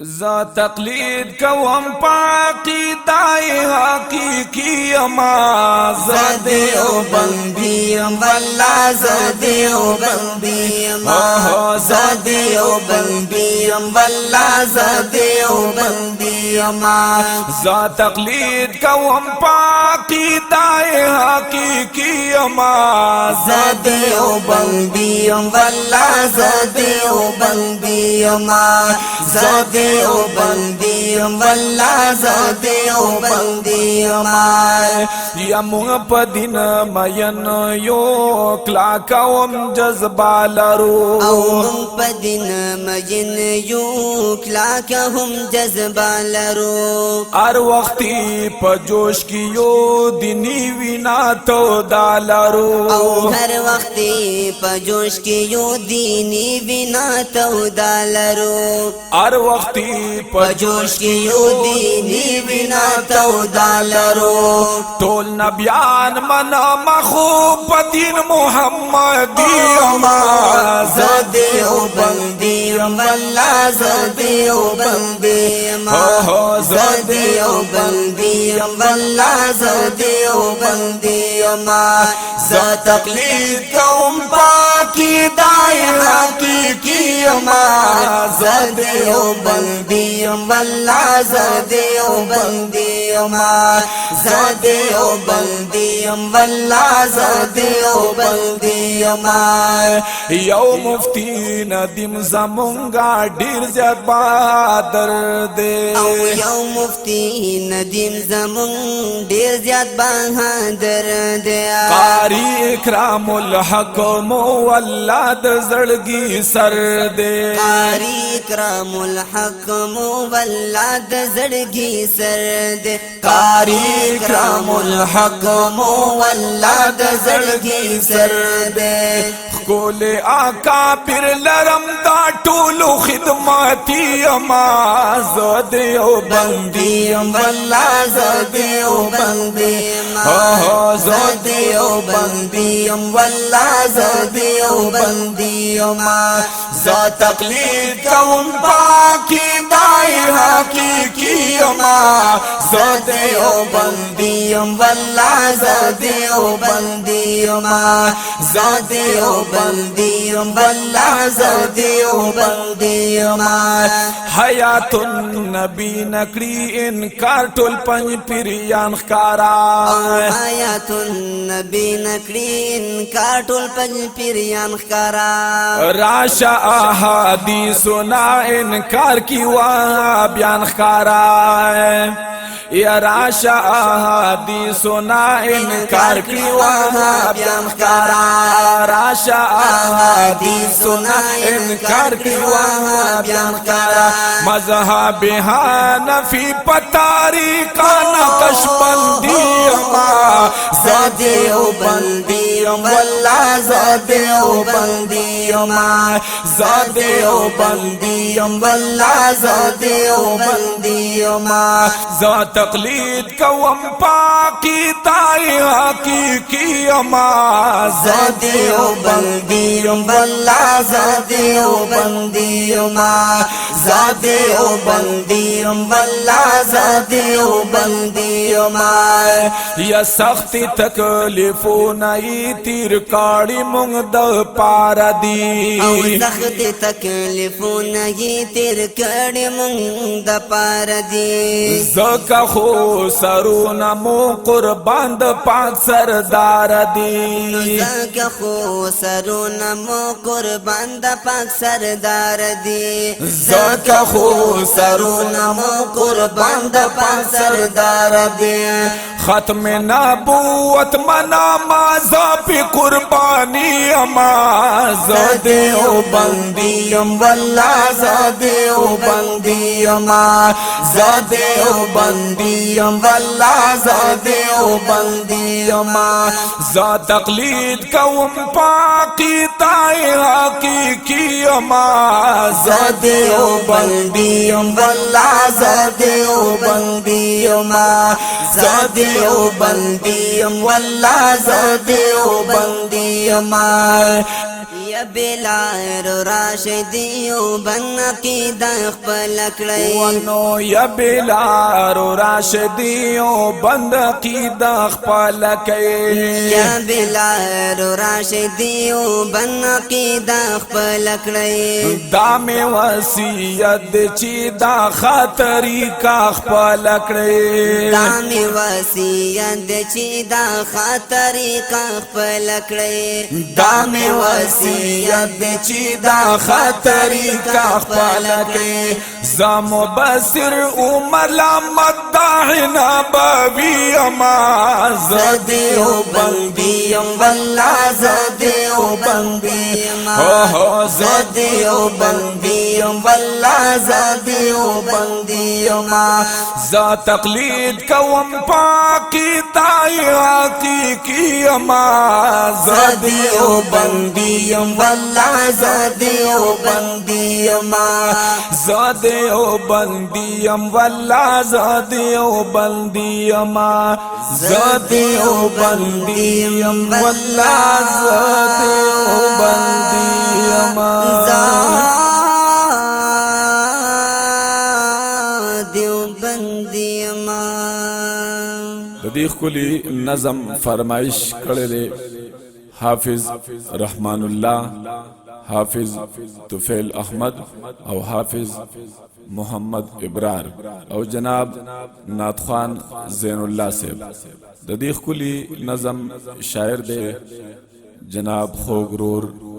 ز تقلید کوم پاکی دای حقیقی اما زدیو بندیم والله زدیو بندیم زدیو بندیم والله زدیو بندیم ز تقلید کوم پاکی دای حقیقی اما زدیو بندیم والله زدیو بندیم زدیو بندیم والله زدیو بندیم یا مونږ په دین مین یو کلا کوم جذبه لرو او مونږ په دین مین یو کلا کوم جذبه لرو هر وختي په جوش کې یو دینی وینا تو دالرو او هر وختي په جوش کې یو دینی وینا تو دالرو هر وختي په جوش کې یو دینی وینا تو دالرو ټول نبیان من مخوب دین محمدی اما زدیو بندیم والله زدیو بندیم زدیو بندیم والله زدیو بندیم ز تقلید کوم پاکی دای حقیقی اما زدیو بندیم والله زدیو بندیم زدیو بندیم والله زدیو بندیم یو مفتی ندیم زمونگا ډیر زیات بہادر دے او یو مفتی ندیم زمون ډیر زیات بہادر دی قاری اکرام الحق مولاد زړګي سر دے قاری اکرام الحق مولاد زړګي سر دی قاری اکرام الحق مولاد زړګي سر دی کول آقا پر لرم دا ټولو خدماتي اما زدیو بندیم والله زدیو بندیم زدیو بندیم والله زدیو بندیم ز تقلید کوم پاکی دای حقیقی اما زدیو بندیم والله زدیو بندیم زدیو بندیم والله زدیو بندیم حیات النبی نکړي انکار ټول پنځ پیریان ښکارا حیات النبی نکړي انکار ټول پنځ پیریان ښکارا راشا احادیثنا انکار کی وا بیان ښکارا یا راشا احادیثنا انکار کی وا بیان ښکارا راشا احادیثنا انکار کی وا بیان ښکارا مذهب حنفی پتاریکا نقش بندی زدیو بندیم والله زدیو بندیم زدیو بندیم والله زدیو بندیم ز تقلید کوم پاکی دای حقیقی اما زدیو بندیم والله زدیو بندیم زدیو بندیم والله زدیو بندیم یا سخت تکلیفونه ای تیر کاړي مونږ د پار دی او سخت تکلیفونه ای تیر کړي مونږ د پار دی زکه خو سرونه مو قربان د پاک سردار دی زکه خو سرونه مو قربان د پاک سردار دی زکه خو سرونه مو قربان د پاک سردار دی ختم نبوت منا مازا پی قربانی اما زدیو بندیم والله زدیو بندیم زادیو بندیم والله زادیو بندیم زا تقلید کوم پاکی تای حقیقی ما زادیو بندیم والله زادیو بندیم زادیو بندیم والله زادیو بندیم یا بلال راشدیو بن کی د خپل کړی ونو یا بلال راشدیو بند کی د خپل کړي یا بلال راشدیو بن کی د خپل کړی دا می وصیت چې دا خاطری کا خپل کړي دا می وصیت چې دا خاطری کا خپل کړی دا می وصیت چې دا خاطری کا خپل کړي زم بصر عمر لامت داحنا بوی اما زدیو بندیم والله زدیو بندیم زدیو بندیم والله زدیو بندیم زا تقلید کوم پاکی تای حقیقی اما زدیو بندیم والله زدیو بندیم زادیو بندیم والله زادیو بندیم زادیو بندیم والله زادیو بندیم زدیو بندیم د دې ښکلي نظم فرمایش کړی دی حافظ رحمان الله حافظ طفیل احمد او حافظ محمد ابرار او جناب ناتخوان زین الله صاحب د دې ښکلي نظم شاعر دی جناب خوګرور